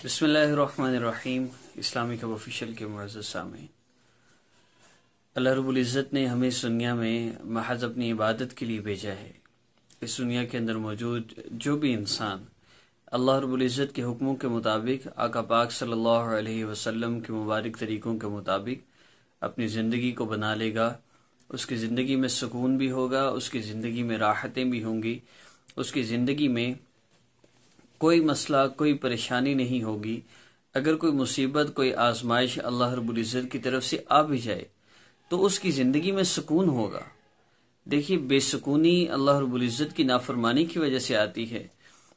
بسم اللہ الرحمن الرحیم۔ اسلامی کب آفیشیل کے معزز سامعین، اللہ رب العزت نے ہمیں اس دنیا میں محض اپنی عبادت کے لیے بھیجا ہے۔ اس دنیا کے اندر موجود جو بھی انسان اللہ رب العزت کے حکموں کے مطابق، آقا پاک صلی اللہ علیہ وسلم کے مبارک طریقوں کے مطابق اپنی زندگی کو بنا لے گا، اس کی زندگی میں سکون بھی ہوگا، اس کی زندگی میں راحتیں بھی ہوں گی، اس کی زندگی میں کوئی مسئلہ، کوئی پریشانی نہیں ہوگی۔ اگر کوئی مصیبت، کوئی آزمائش اللہ رب العزت کی طرف سے آ بھی جائے تو اس کی زندگی میں سکون ہوگا۔ دیکھیے، بے سکونی اللہ رب العزت کی نافرمانی کی وجہ سے آتی ہے،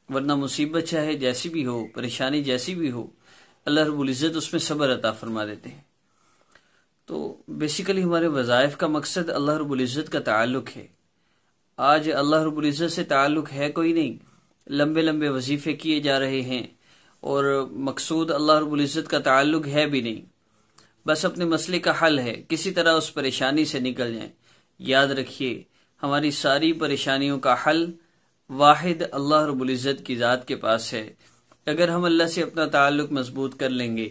ورنہ مصیبت چاہے جیسی بھی ہو، پریشانی جیسی بھی ہو، اللہ رب العزت اس میں صبر عطا فرما دیتے ہیں۔ تو بیسیکلی ہمارے وظائف کا مقصد اللہ رب العزت کا تعلق ہے۔ آج اللہ رب العزت سے تعلق ہے کوئی نہیں، لمبے لمبے وظیفے کیے جا رہے ہیں اور مقصود اللہ رب العزت کا تعلق ہے بھی نہیں، بس اپنے مسئلے کا حل ہے، کسی طرح اس پریشانی سے نکل جائیں۔ یاد رکھیے، ہماری ساری پریشانیوں کا حل واحد اللہ رب العزت کی ذات کے پاس ہے۔ اگر ہم اللہ سے اپنا تعلق مضبوط کر لیں گے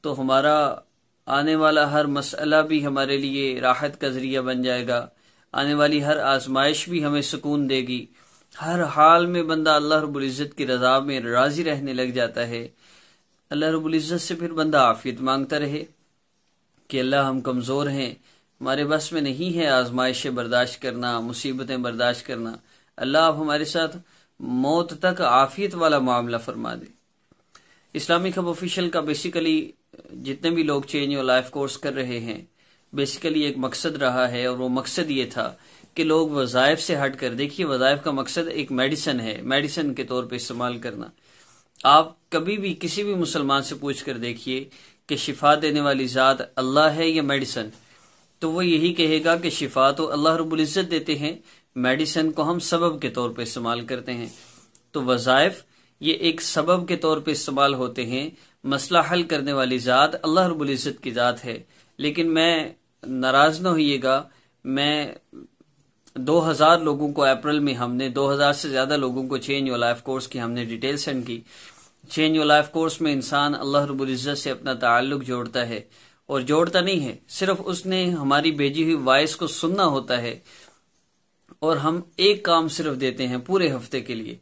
تو ہمارا آنے والا ہر مسئلہ بھی ہمارے لیے راحت کا ذریعہ بن جائے گا، آنے والی ہر آزمائش بھی ہمیں سکون دے گی۔ ہر حال میں بندہ اللہ رب العزت کی رضا میں راضی رہنے لگ جاتا ہے۔ اللہ رب العزت سے پھر بندہ عافیت مانگتا رہے کہ اللہ ہم کمزور ہیں، ہمارے بس میں نہیں ہے آزمائشیں برداشت کرنا، مصیبتیں برداشت کرنا، اللہ آپ ہمارے ساتھ موت تک عافیت والا معاملہ فرما دے۔ اسلامک ہب آفیشیل کا بیسیکلی جتنے بھی لوگ چینج یور لائف کورس کر رہے ہیں، بیسیکلی ایک مقصد رہا ہے، اور وہ مقصد یہ تھا کہ لوگ وظائف سے ہٹ کر، دیکھیے وظائف کا مقصد ایک میڈیسن ہے، میڈیسن کے طور پہ استعمال کرنا۔ آپ کبھی بھی کسی بھی مسلمان سے پوچھ کر دیکھیے کہ شفا دینے والی ذات اللہ ہے یا میڈیسن، تو وہ یہی کہے گا کہ شفا تو اللہ رب العزت دیتے ہیں، میڈیسن کو ہم سبب کے طور پہ استعمال کرتے ہیں۔ تو وظائف یہ ایک سبب کے طور پہ استعمال ہوتے ہیں، مسئلہ حل کرنے والی ذات اللہ رب العزت کی ذات ہے۔ لیکن میں ناراض نہ ہوئیے گا، میں 2000 لوگوں کو اپریل میں ہم نے 2000 سے زیادہ لوگوں کو چینج یور لائف کورس کی ہم نے ڈیٹیل سینڈ کی۔ چینج یور لائف کورس میں انسان اللہ رب العزت سے اپنا تعلق جوڑتا ہے، اور جوڑتا نہیں ہے، صرف اس نے ہماری بھیجی ہوئی وائس کو سننا ہوتا ہے، اور ہم ایک کام صرف دیتے ہیں پورے ہفتے کے لیے،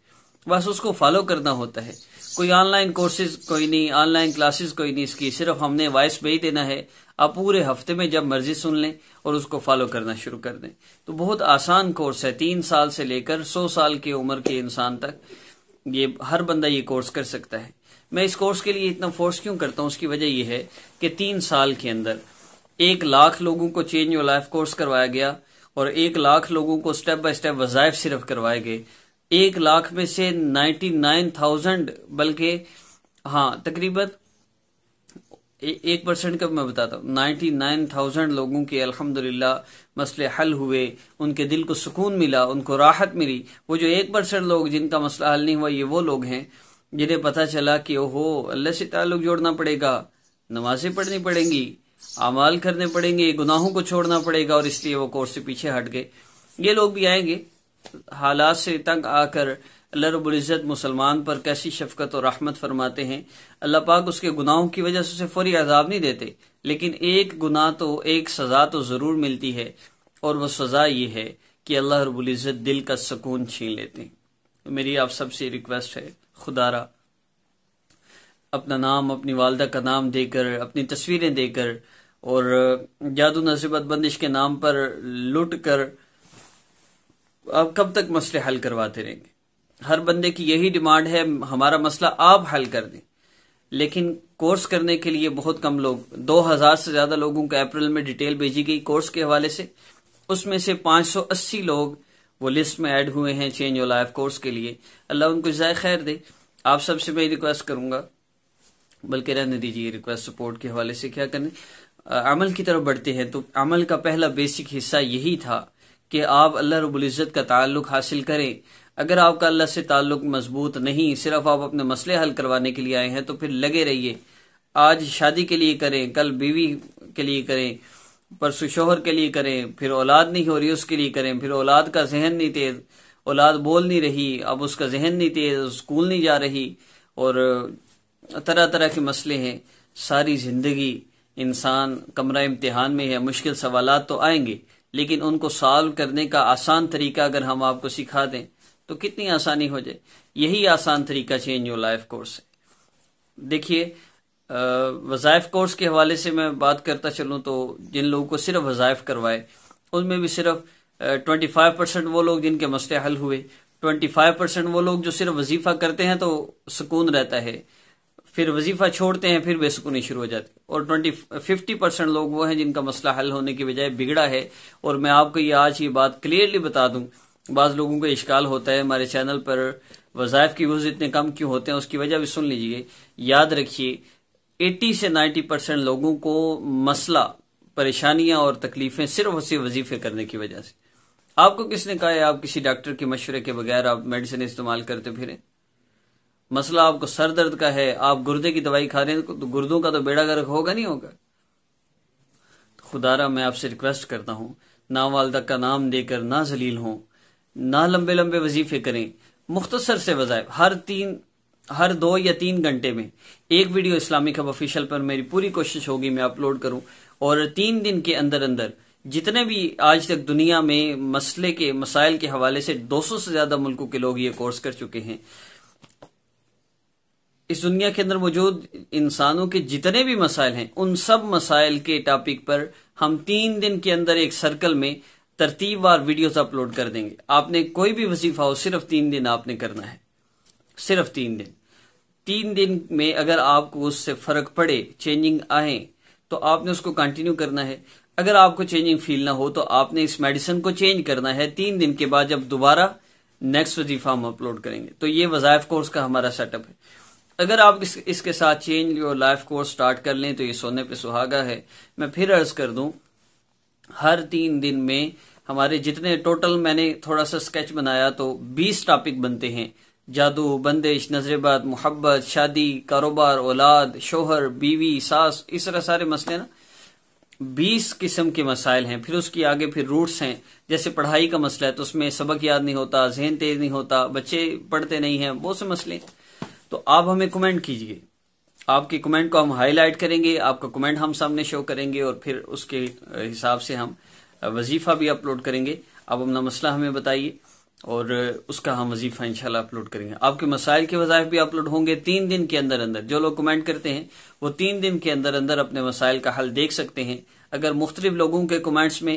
بس اس کو فالو کرنا ہوتا ہے۔ کوئی آن لائن کورسز کوئی نہیں، آن لائن کلاسز کوئی نہیں، اس کی صرف ہم نے وائس بھیج دینا ہے، آپ پورے ہفتے میں جب مرضی سن لیں اور اس کو فالو کرنا شروع کر دیں۔ تو بہت آسان کورس ہے، 3 سال سے لے کر 100 سال کی عمر کے انسان تک یہ ہر بندہ یہ کورس کر سکتا ہے۔ میں اس کورس کے لیے اتنا فورس کیوں کرتا ہوں، اس کی وجہ یہ ہے کہ 3 سال کے اندر 1 لاکھ لوگوں کو چینج یور لائف کورس کروایا گیا، اور 1 لاکھ لوگوں کو سٹیپ بائی سٹیپ وظائف صرف کروائے گئے۔ 1 لاکھ میں سے 99,000 بلکہ تقریباً 1% کا میں بتاتا ہوں، 99,000 لوگوں کے الحمدللہ مسئلے حل ہوئے، ان کے دل کو سکون ملا، ان کو راحت ملی۔ وہ جو 1% لوگ جن کا مسئلہ حل نہیں ہوا، یہ وہ لوگ ہیں جنہیں پتہ چلا کہ اوہو، اللہ سے تعلق جوڑنا پڑے گا، نمازیں پڑھنی پڑیں گی، اعمال کرنے پڑیں گے، گناہوں کو چھوڑنا پڑے گا، اور اس لیے وہ کورس سے پیچھے ہٹ گئے۔ یہ لوگ بھی آئیں گے، حالات سے تنگ آ کر اللہ رب العزت مسلمان پر کیسی شفقت اور رحمت فرماتے ہیں۔ اللہ پاک اس کے گناہوں کی وجہ سے اسے فوری عذاب نہیں دیتے، لیکن ایک گناہ تو، ایک سزا تو ضرور ملتی ہے، اور وہ سزا یہ ہے کہ اللہ رب العزت دل کا سکون چھین لیتے ہیں۔ میری آپ سب سے ریکویسٹ ہے، خدا را اپنا نام، اپنی والدہ کا نام دے کر، اپنی تصویریں دے کر، اور جادو نصیبت بندش کے نام پر لٹ کر آپ کب تک مسئلے حل کرواتے رہیں گے؟ ہر بندے کی یہی ڈیمانڈ ہے، ہمارا مسئلہ آپ حل کر دیں، لیکن کورس کرنے کے لیے بہت کم لوگ، 2000 سے زیادہ لوگوں کو اپریل میں ڈیٹیل بھیجی گئی کورس کے حوالے سے، اس میں سے 580 لوگ وہ لسٹ میں ایڈ ہوئے ہیں چینج یور لائف کورس کے لیے۔ اللہ ان کو جزائے خیر دے۔ آپ سب سے میں ریکویسٹ کروں گا، بلکہ رہنے دیجیے ریکویسٹ، سپورٹ کے حوالے سے کیا کریں، عمل کی طرف بڑھتے ہیں۔ تو عمل کا پہلا بیسک حصہ یہی تھا کہ آپ اللہ رب العزت کا تعلق حاصل کریں۔ اگر آپ کا اللہ سے تعلق مضبوط نہیں، صرف آپ اپنے مسئلے حل کروانے کے لیے آئے ہیں، تو پھر لگے رہیے۔ آج شادی کے لیے کریں، کل بیوی کے لیے کریں، پرسوں شوہر کے لیے کریں، پھر اولاد نہیں ہو رہی اس کے لیے کریں، پھر اولاد کا ذہن نہیں تیز، اولاد بول نہیں رہی، اب اس کا ذہن نہیں تیز، اسکول نہیں جا رہی، اور طرح طرح کے مسئلے ہیں، ساری زندگی انسان کمرہ امتحان میں ہے، مشکل سوالات تو آئیں گے، لیکن ان کو سالو کرنے کا آسان طریقہ اگر ہم آپ کو سکھا دیں تو کتنی آسانی ہو جائے۔ یہی آسان طریقہ چینج یور لائف کورس ہے۔ دیکھیے وظائف کورس کے حوالے سے میں بات کرتا چلوں تو جن لوگوں کو صرف وظائف کروائے ان میں بھی صرف 25% وہ لوگ جن کے مسئلے حل ہوئے، 25% وہ لوگ جو صرف وظیفہ کرتے ہیں تو سکون رہتا ہے، پھر وظیفہ چھوڑتے ہیں پھر بے سکونی شروع ہو جاتی، اور 50% لوگ وہ ہیں جن کا مسئلہ حل ہونے کی بجائے بگڑا ہے۔ اور میں آپ کو آج یہ بات کلیئرلی بتا دوں، بعض لوگوں کو اشکال ہوتا ہے ہمارے چینل پر وظائف کی ویوز اتنے کم کیوں ہوتے ہیں، اس کی وجہ بھی سن لیجئے۔ یاد رکھیے 80 سے 90% لوگوں کو مسئلہ، پریشانیاں اور تکلیفیں صرف اسی وظیفے کرنے کی وجہ سے۔ آپ کو کس نے کہا ہے آپ کسی ڈاکٹر کے مشورے کے بغیر آپ میڈیسن استعمال کرتے پھریں؟ مسئلہ آپ کو سر درد کا ہے، آپ گردے کی دوائی کھا رہے ہیں تو گردوں کا تو بیڑا غرق ہوگا نہیں ہوگا؟ خدا را میں آپ سے ریکویسٹ کرتا ہوں، نہ والدہ کا نام دے کر نہ ذلیل ہوں، نہ لمبے لمبے وظیفے کریں، مختصر سے وظائف ہر 2 یا 3 گھنٹے میں ایک ویڈیو اسلامک ہب آفیشیل پر میری پوری کوشش ہوگی میں اپلوڈ کروں، اور 3 دن کے اندر اندر جتنے بھی آج تک دنیا میں مسائل کے حوالے سے 200 سے زیادہ ملکوں کے لوگ یہ کورس کر چکے ہیں۔ اس دنیا کے اندر موجود انسانوں کے جتنے بھی مسائل ہیں ان سب مسائل کے ٹاپک پر ہم 3 دن کے اندر ایک سرکل میں ترتیب وار ویڈیوز اپلوڈ کر دیں گے۔ آپ نے کوئی بھی وظیفہ ہو صرف 3 دن آپ نے کرنا ہے، صرف 3 دن۔ 3 دن میں اگر آپ کو اس سے فرق پڑے، چینجنگ آئیں، تو آپ نے اس کو کنٹینیو کرنا ہے۔ اگر آپ کو چینجنگ فیل نہ ہو تو آپ نے اس میڈیسن کو چینج کرنا ہے 3 دن کے بعد، جب دوبارہ نیکسٹ وظیفہ ہم اپلوڈ کریں گے۔ تو یہ وظائف کورس کا ہمارا سیٹ اپ ہے۔ اگر آپ اس کے ساتھ change your life course start کر لیں تو یہ سونے پہ سہاگا ہے۔ میں پھر عرض کر دوں، ہر 3 دن میں ہمارے جتنے ٹوٹل میں نے تھوڑا سا سکیچ بنایا تو 20 ٹاپک بنتے ہیں: جادو، بندش، نظر بد، محبت، شادی، کاروبار، اولاد، شوہر، بیوی، ساس، اس طرح سارے مسئلے نا 20 قسم کے مسائل ہیں۔ پھر اس کی آگے پھر روٹس ہیں، جیسے پڑھائی کا مسئلہ ہے تو اس میں سبق یاد نہیں ہوتا، ذہن تیز نہیں ہوتا، بچے پڑھتے نہیں ہیں، بہت سے مسئلے۔ تو آپ ہمیں کمنٹ کیجئے، آپ کے کمنٹ کو ہم ہائی لائٹ کریں گے، آپ کا کمنٹ ہم سامنے شو کریں گے، اور پھر اس کے حساب سے ہم وظیفہ بھی اپلوڈ کریں گے۔ آپ اپنا مسئلہ ہمیں بتائیے اور اس کا ہم وظیفہ انشاءاللہ اپلوڈ کریں گے۔ آپ کے مسائل کے وظائف بھی اپلوڈ ہوں گے 3 دن کے اندر اندر۔ جو لوگ کمنٹ کرتے ہیں وہ 3 دن کے اندر اندر اپنے مسائل کا حل دیکھ سکتے ہیں۔ اگر مختلف لوگوں کے کمنٹس میں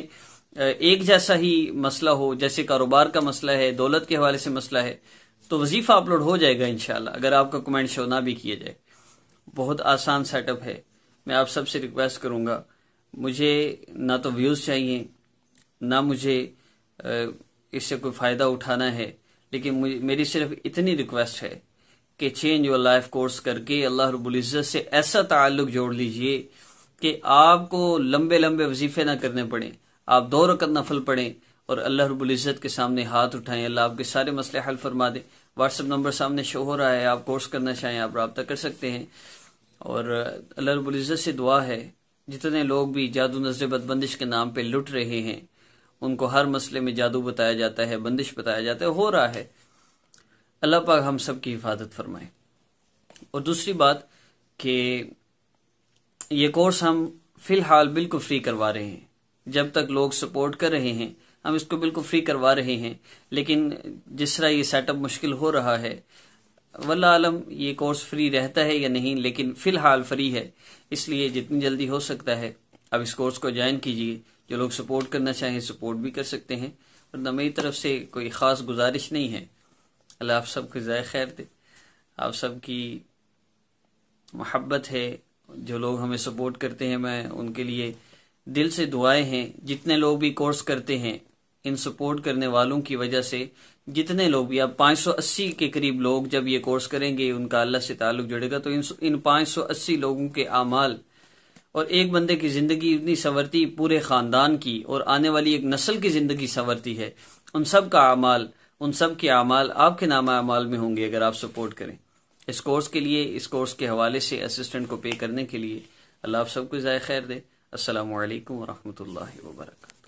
ایک جیسا ہی مسئلہ ہو، جیسے کاروبار کا مسئلہ ہے، دولت کے حوالے سے مسئلہ ہے، تو وظیفہ اپلوڈ ہو جائے گا انشاءاللہ، اگر آپ کا کمنٹ شو نہ بھی کیا جائے۔ بہت آسان سیٹ اپ ہے۔ میں آپ سب سے ریکویسٹ کروں گا، مجھے نہ تو ویوز چاہیے، نہ مجھے اس سے کوئی فائدہ اٹھانا ہے، لیکن میری صرف اتنی ریکویسٹ ہے کہ چینج یور لائف کورس کر کے اللہ رب العزت سے ایسا تعلق جوڑ لیجئے کہ آپ کو لمبے لمبے وظیفے نہ کرنے پڑیں، آپ 2 رکعت نفل پڑھیں اور اللہ رب العزت کے سامنے ہاتھ اٹھائیں، اللہ آپ کے سارے مسئلے حل فرما دے۔ واٹس ایپ نمبر سامنے شو ہو رہا ہے، آپ کورس کرنا چاہیں آپ رابطہ کر سکتے ہیں۔ اور اللہ رب العزت سے دعا ہے جتنے لوگ بھی جادو، نظر بد، بندش کے نام پہ لٹ رہے ہیں، ان کو ہر مسئلے میں جادو بتایا جاتا ہے، بندش بتایا جاتا ہے، ہو رہا ہے، اللہ پاک ہم سب کی حفاظت فرمائے۔ اور دوسری بات کہ یہ کورس ہم فی الحال بالکل فری کروا رہے ہیں، جب تک لوگ سپورٹ کر رہے ہیں ہم اس کو بالکل فری کروا رہے ہیں، لیکن جس طرح یہ سیٹ اپ مشکل ہو رہا ہے، واللہ عالم یہ کورس فری رہتا ہے یا نہیں، لیکن فی الحال فری ہے، اس لیے جتنی جلدی ہو سکتا ہے اب اس کورس کو جوائن کیجیے۔ جو لوگ سپورٹ کرنا چاہیں سپورٹ بھی کر سکتے ہیں، ورنہ میری طرف سے کوئی خاص گزارش نہیں ہے۔ اللہ آپ سب کو جزائے خیر دے، آپ سب کی محبت ہے، جو لوگ ہمیں سپورٹ کرتے ہیں میں ان کے لیے دل سے دعائیں ہیں۔ جتنے لوگ بھی کورس کرتے ہیں ان سپورٹ کرنے والوں کی وجہ سے، جتنے لوگ بھی، اب 580 کے قریب لوگ جب یہ کورس کریں گے ان کا اللہ سے تعلق جڑے گا، تو ان 580 لوگوں کے اعمال اور ایک بندے کی زندگی اتنی سنورتی، پورے خاندان کی اور آنے والی ایک نسل کی زندگی سنورتی ہے، ان سب کا اعمال، ان سب کے اعمال آپ کے نامہ اعمال میں ہوں گے اگر آپ سپورٹ کریں۔ اس کورس کے لیے، اس کورس کے حوالے سے اسسٹنٹ کو پے کرنے کے لیے اللہ آپ سب کو جزائے خیر دے۔ السلام علیکم ورحمۃ اللہ وبرکاتہ۔